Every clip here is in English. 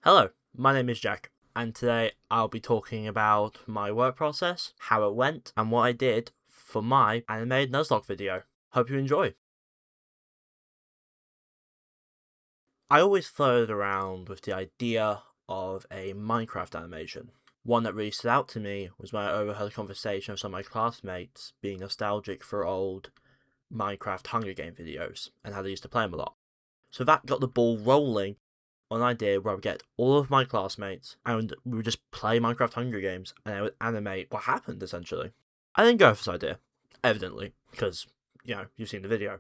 Hello, my name is Jack, and today I'll be talking about my work process, how it went, and what I did for my animated nuzlocke video. Hope you enjoy. I always flirted around with the idea of a Minecraft animation. One that really stood out to me was when I overheard a conversation of some of my classmates being nostalgic for old Minecraft Hunger Game videos and how they used to play them a lot. So that got the ball rolling on an idea where I would get all of my classmates and we would just play Minecraft Hunger Games and I would animate what happened, essentially. I didn't go for this idea, evidently, because, you've seen the video.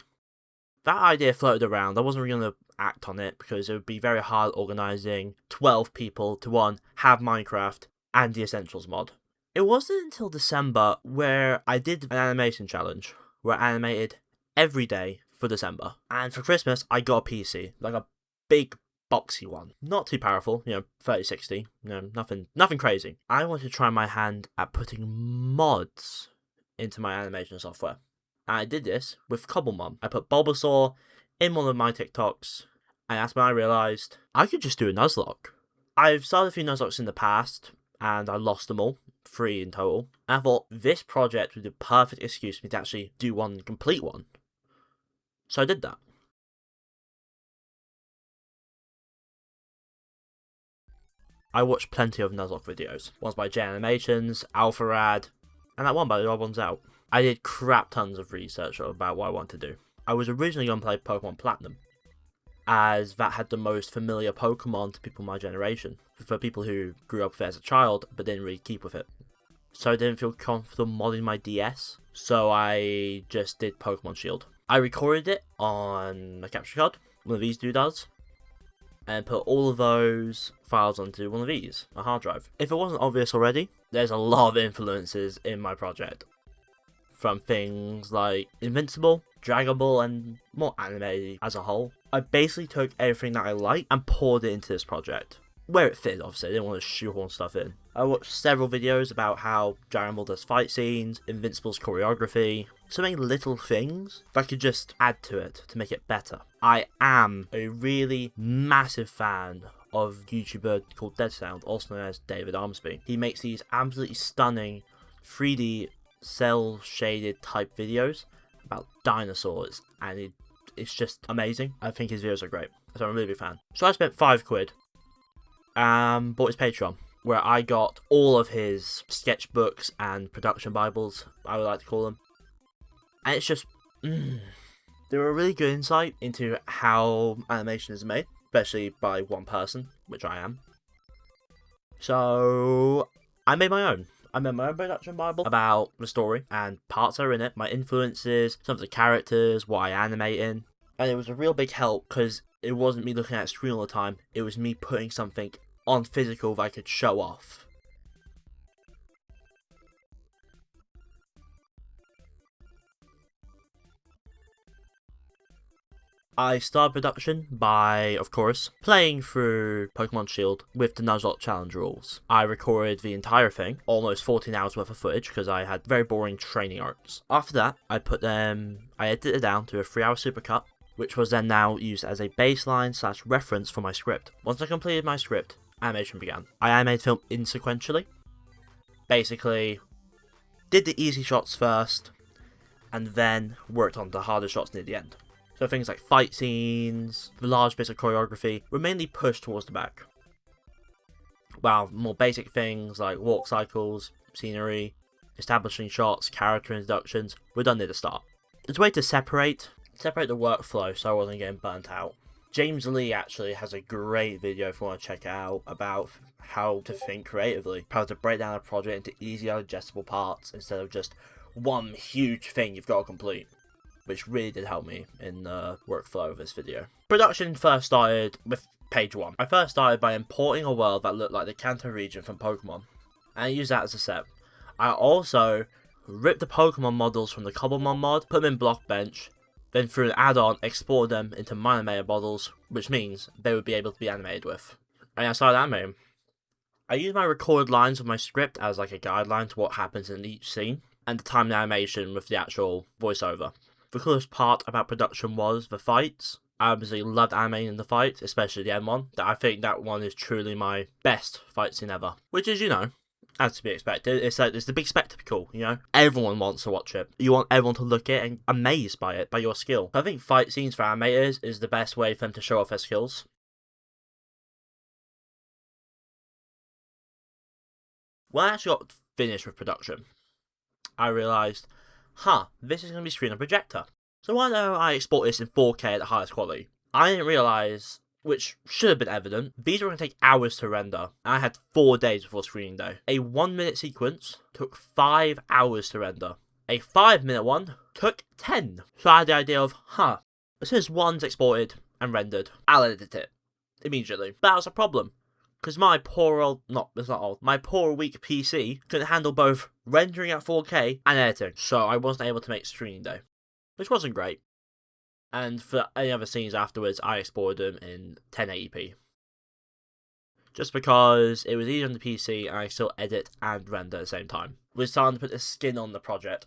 That idea floated around. I wasn't really going to act on it because it would be very hard organising 12 people to, one, have Minecraft and the Essentials mod. It wasn't until December where I did an animation challenge where I animated every day for December. And for Christmas, I got a PC, like a big boxy one. Not too powerful, 3060, nothing crazy. I wanted to try my hand at putting mods into my animation software. And I did this with Cobblemon. I put Bulbasaur in one of my TikToks, and that's when I realised I could just do a nuzlocke. I've started a few nuzlockes in the past, and I lost them all, 3 in total. And I thought this project would be the perfect excuse for me to actually do one complete one. So I did that. I watched plenty of Nuzlocke videos. Ones by J Animations, AlphaRad, and that one by the Odd Ones Out. I did crap tons of research about what I wanted to do. I was originally going to play Pokemon Platinum, as that had the most familiar Pokemon to people my generation, for people who grew up with it as a child but didn't really keep with it. So I didn't feel comfortable modding my DS, so I just did Pokemon Shield. I recorded it on my capture card, one of these does, and put all of those files onto one of these, a hard drive. If it wasn't obvious already, there's a lot of influences in my project. From things like Invincible, Dragon Ball, and more anime as a whole. I basically took everything that I liked and poured it into this project. Where it fit, obviously, I didn't want to shoehorn stuff in. I watched several videos about how Dragon Ball does fight scenes, Invincible's choreography, so many little things that I could just add to it to make it better. I am a really massive fan of a YouTuber called Dead Sound, also known as David Armsby. He makes these absolutely stunning 3D cell-shaded type videos about dinosaurs, and it's just amazing. I think his videos are great, so I'm a really big fan. So I spent £5, bought his Patreon, where I got all of his sketchbooks and production bibles, I would like to call them. And it's just, they were a really good insight into how animation is made, especially by one person, which I am. So I made my own. I made my own production bible about the story and parts that are in it, my influences, some of the characters, what I animate in. And it was a real big help because it wasn't me looking at a screen all the time, it was me putting something on physical that I could show off. I started production by, of course, playing through Pokemon Shield with the Nuzlocke challenge rules. I recorded the entire thing, almost 14 hours worth of footage, because I had very boring training arcs. After that, I edited it down to a 3-hour supercut, which was then now used as a baseline / reference for my script. Once I completed my script, animation began. I animated film insequentially. Basically, did the easy shots first, and then worked on the harder shots near the end. So things like fight scenes, the large bits of choreography were mainly pushed towards the back. While more basic things like walk cycles, scenery, establishing shots, character introductions were done near the start. It's a way to separate the workflow so I wasn't getting burnt out. James Lee actually has a great video if you want to check it out about how to think creatively, how to break down a project into easy digestible parts instead of just one huge thing you've got to complete, which really did help me in the workflow of this video. Production first started with page 1. I first started by importing a world that looked like the Kanto region from Pokemon, and I used that as a set. I also ripped the Pokemon models from the Cobblemon mod, put them in Blockbench, then through an add-on exported them into my animated models, which means they would be able to be animated with. And I started animating. I used my recorded lines of my script as like a guideline to what happens in each scene, and the timed animation with the actual voiceover. The coolest part about production was the fights. I absolutely loved animating the fights, especially the end one. I think that one is truly my best fight scene ever. Which is, as to be expected, it's the big spectacle, Everyone wants to watch it. You want everyone to look at it and amazed by it, by your skill. I think fight scenes for animators is the best way for them to show off their skills. When I actually got finished with production, I realised, this is going to be screened on projector. So why don't I export this in 4K at the highest quality? I didn't realise, which should have been evident, these were going to take hours to render, and I had 4 days before screening day. A 1-minute sequence took 5 hours to render. A 5-minute one took 10. So I had the idea of, as soon as one's exported and rendered, I'll edit it immediately. But that was a problem, because my poor weak PC couldn't handle both rendering at 4K and editing, so I wasn't able to make screening day, which wasn't great. And for any other scenes afterwards, I exported them in 1080p. Just because it was easier on the PC and I still edit and render at the same time. We're starting to put the skin on the project.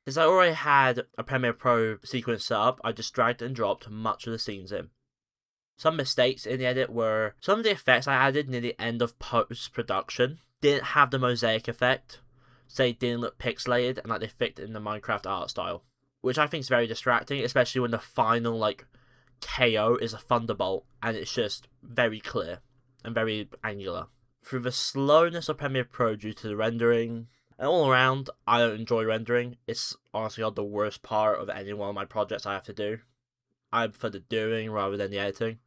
Since I already had a Premiere Pro sequence set up, I just dragged and dropped much of the scenes in. Some mistakes in the edit were some of the effects I added near the end of post-production didn't have the mosaic effect, so they didn't look pixelated and like they fit in the Minecraft art style. Which I think is very distracting, especially when the final, KO is a thunderbolt, and it's just very clear and very angular. Through the slowness of Premiere Pro due to the rendering, and all around, I don't enjoy rendering. It's honestly not the worst part of any one of my projects I have to do. I prefer the doing rather than the editing.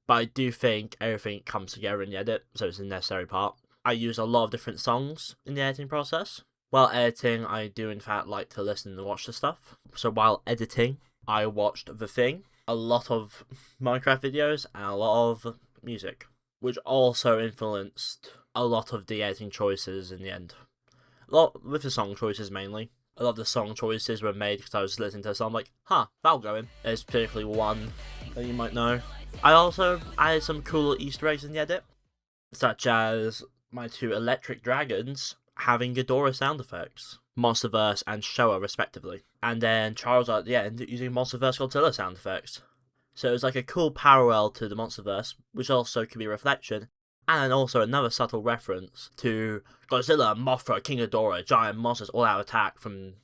But I do think everything comes together in the edit, so it's a necessary part. I use a lot of different songs in the editing process. While editing, I do in fact like to listen and watch the stuff. So while editing, I watched The Thing, a lot of Minecraft videos, and a lot of music, which also influenced a lot of the editing choices in the end. A lot with the song choices mainly. A lot of the song choices were made because I was listening to a song like, that'll go in. There's particularly one that you might know. I also added some cool Easter eggs in the edit, such as my 2 electric dragons having Ghidorah sound effects, Monsterverse and Showa respectively, and then Charizard at the end using Monsterverse Godzilla sound effects. So it was like a cool parallel to the Monsterverse, which also could be a reflection, and also another subtle reference to Godzilla, Mothra, King Ghidorah, giant monsters all out attack from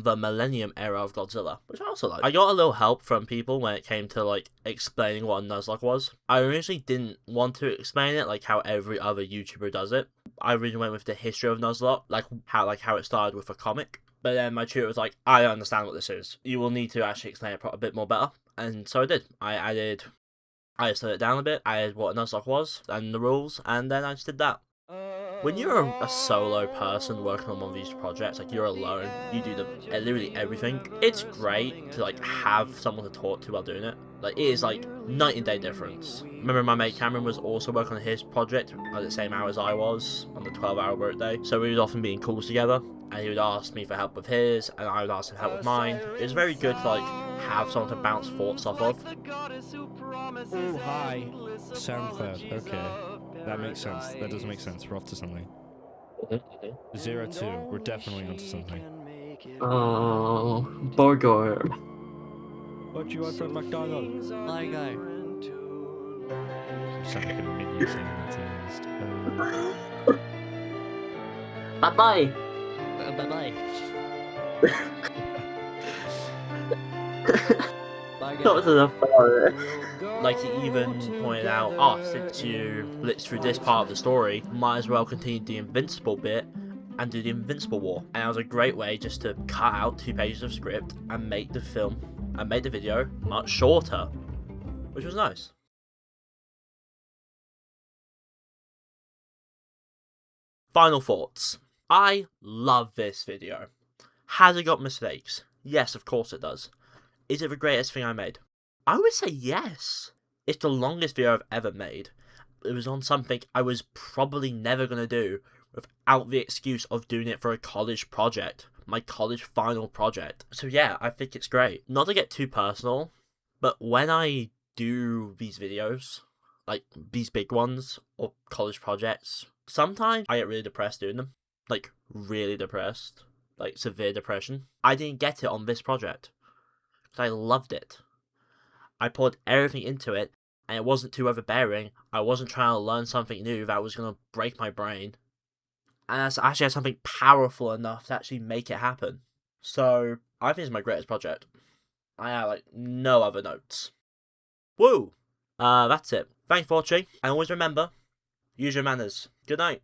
the Millennium era of Godzilla, which I also like. I got a little help from people when it came to explaining what a nuzlocke was. I originally didn't want to explain it like how every other YouTuber does it. I originally went with the history of nuzlocke, how it started with a comic. But then my tutor was like, I don't understand what this is. You will need to actually explain it a bit more better. And so I did. I slowed it down a bit, added what a nuzlocke was, and the rules, and then I just did that. When you're a solo person working on one of these projects, you're alone, you do literally everything, it's great to have someone to talk to while doing it. It is night and day difference. Remember my mate Cameron was also working on his project at the same hour as I was, on the 12-hour workday, so we would often be in calls together, and he would ask me for help with his, and I would ask him for help with mine. It was very good to have someone to bounce thoughts off of. Oh, hi. SoundCloud, okay. That makes sense. That does make sense. We're off to something. 02, we're definitely onto something. Oh, burger. What you want from McDonald's? I go. You sound like a minion saying that, to be honest. Bye-bye. Bye-bye. Not to the far. He even pointed out, since you blitzed through this part of the story, might as well continue the Invincible bit and do the Invincible War. And that was a great way just to cut out 2 pages of script and make the video much shorter, which was nice. Final thoughts. I love this video. Has it got mistakes? Yes, of course it does. Is it the greatest thing I made? I would say yes. It's the longest video I've ever made. It was on something I was probably never going to do without the excuse of doing it for a college project. My college final project. So yeah, I think it's great. Not to get too personal, but when I do these videos, these big ones, or college projects, sometimes I get really depressed doing them. Really depressed. Severe depression. I didn't get it on this project. I loved it. I poured everything into it, and it wasn't too overbearing. I wasn't trying to learn something new that was going to break my brain. And I actually had something powerful enough to actually make it happen. So, I think it's my greatest project. I have, like, no other notes. Woo! That's it. Thanks for watching, and always remember, use your manners. Good night.